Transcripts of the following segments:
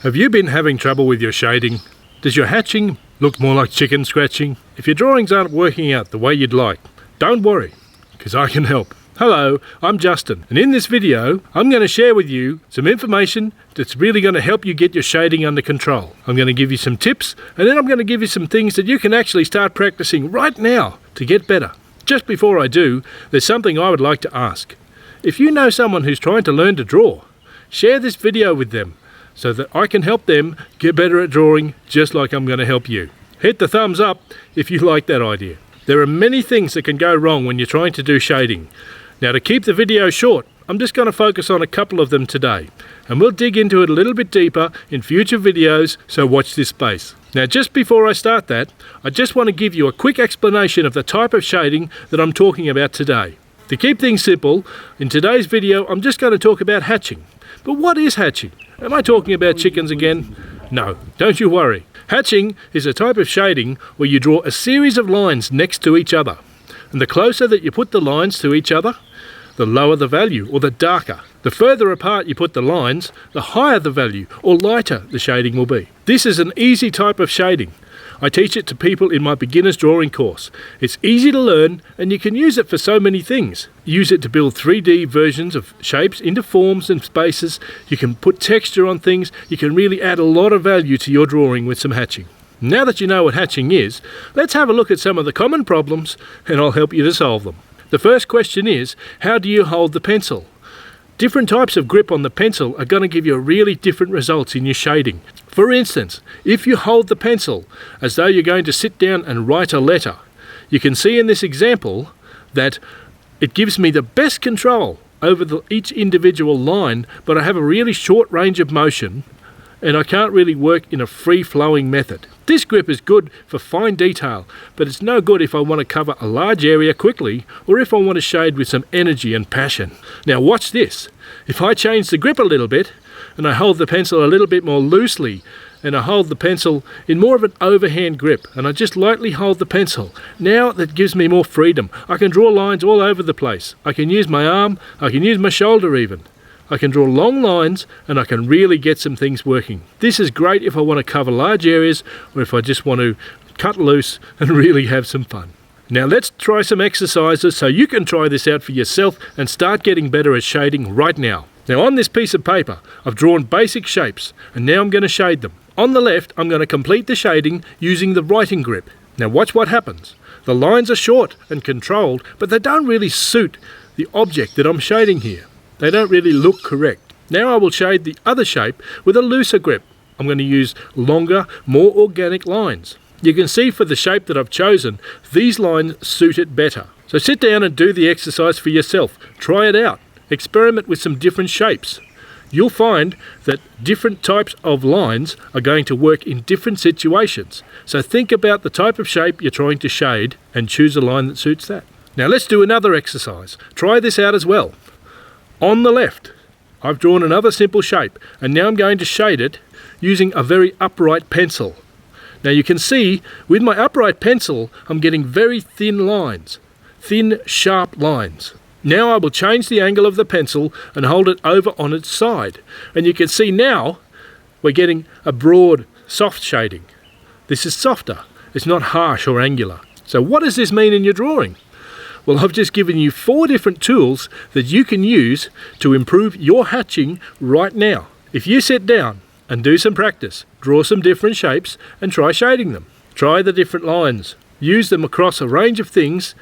Have you been having trouble with your shading? Does your hatching look more like chicken scratching? If your drawings aren't working out the way you'd like, don't worry, because I can help. Hello, I'm Justin, and in this video I'm going to share with you some information that's really going to help you get your shading under control. I'm going to give you some tips, and then I'm going to give you some things that you can actually start practicing right now to get better. Just before I do, there's something I would like to ask. If you know someone who's trying to learn to draw, share this video with them so that I can help them get better at drawing just like I'm going to help you. Hit the thumbs up if you like that idea. There are many things that can go wrong when you're trying to do shading. Now, to keep the video short, I'm just going to focus on a couple of them today, and we'll dig into it a little bit deeper in future videos, so watch this space. Now, just before I start that, I just want to give you a quick explanation of the type of shading that I'm talking about today. To keep things simple, in today's video I'm just going to talk about hatching. But what is hatching? Am I talking about chickens again? No, don't you worry. Hatching is a type of shading where you draw a series of lines next to each other. And the closer that you put the lines to each other, the lower the value, or the darker. The further apart you put the lines, the higher the value, or lighter the shading will be. This is an easy type of shading. I teach it to people in my beginner's drawing course. It's easy to learn, and you can use it for so many things. Use it to build 3D versions of shapes into forms and spaces. You can put texture on things. You can really add a lot of value to your drawing with some hatching. Now that you know what hatching is, let's have a look at some of the common problems, and I'll help you to solve them. The first question is, how do you hold the pencil? Different types of grip on the pencil are going to give you really different results in your shading. For instance, if you hold the pencil as though you're going to sit down and write a letter, you can see in this example that it gives me the best control over each individual line, but I have a really short range of motion and I can't really work in a free-flowing method. This grip is good for fine detail, but it's no good if I want to cover a large area quickly or if I want to shade with some energy and passion. Now watch this. If I change the grip a little bit and I hold the pencil a little bit more loosely and I hold the pencil in more of an overhand grip and I just lightly hold the pencil, now that gives me more freedom. I can draw lines all over the place. I can use my arm, I can use my shoulder even. I can draw long lines and I can really get some things working. This is great if I want to cover large areas or if I just want to cut loose and really have some fun. Now let's try some exercises so you can try this out for yourself and start getting better at shading right now. Now on this piece of paper I've drawn basic shapes and now I'm going to shade them. On the left I'm going to complete the shading using the writing grip. Now watch what happens. The lines are short and controlled, but they don't really suit the object that I'm shading here. They don't really look correct. Now I will shade the other shape with a looser grip. I'm going to use longer, more organic lines. You can see for the shape that I've chosen, these lines suit it better. So sit down and do the exercise for yourself. Try it out. Experiment with some different shapes. You'll find that different types of lines are going to work in different situations. So think about the type of shape you're trying to shade and choose a line that suits that. Now let's do another exercise. Try this out as well. On the left, I've drawn another simple shape, and now I'm going to shade it using a very upright pencil. Now you can see, with my upright pencil, I'm getting very thin lines, thin, sharp lines. Now I will change the angle of the pencil and hold it over on its side. And you can see now, we're getting a broad, soft shading. This is softer, it's not harsh or angular. So what does this mean in your drawing? Well, I've just given you 4 different tools that you can use to improve your hatching right now. If you sit down and do some practice, draw some different shapes and try shading them. Try the different lines. Use them across a range of things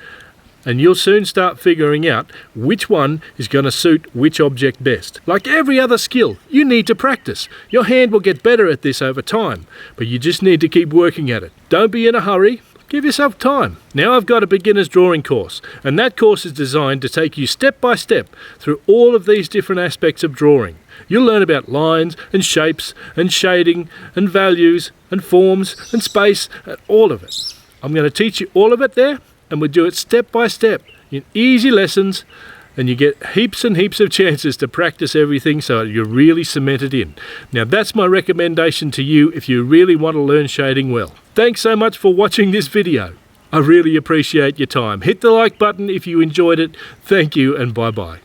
and you'll soon start figuring out which one is going to suit which object best. Like every other skill, you need to practice. Your hand will get better at this over time, but you just need to keep working at it. Don't be in a hurry. Give yourself time. Now I've got a beginner's drawing course, and that course is designed to take you step by step through all of these different aspects of drawing. You'll learn about lines and shapes and shading and values and forms and space and all of it. I'm going to teach you all of it there, and we'll do it step by step in easy lessons, and you get heaps and heaps of chances to practice everything so you really cement it in. Now that's my recommendation to you if you really want to learn shading well. Thanks so much for watching this video. I really appreciate your time. Hit the like button if you enjoyed it. Thank you and bye-bye.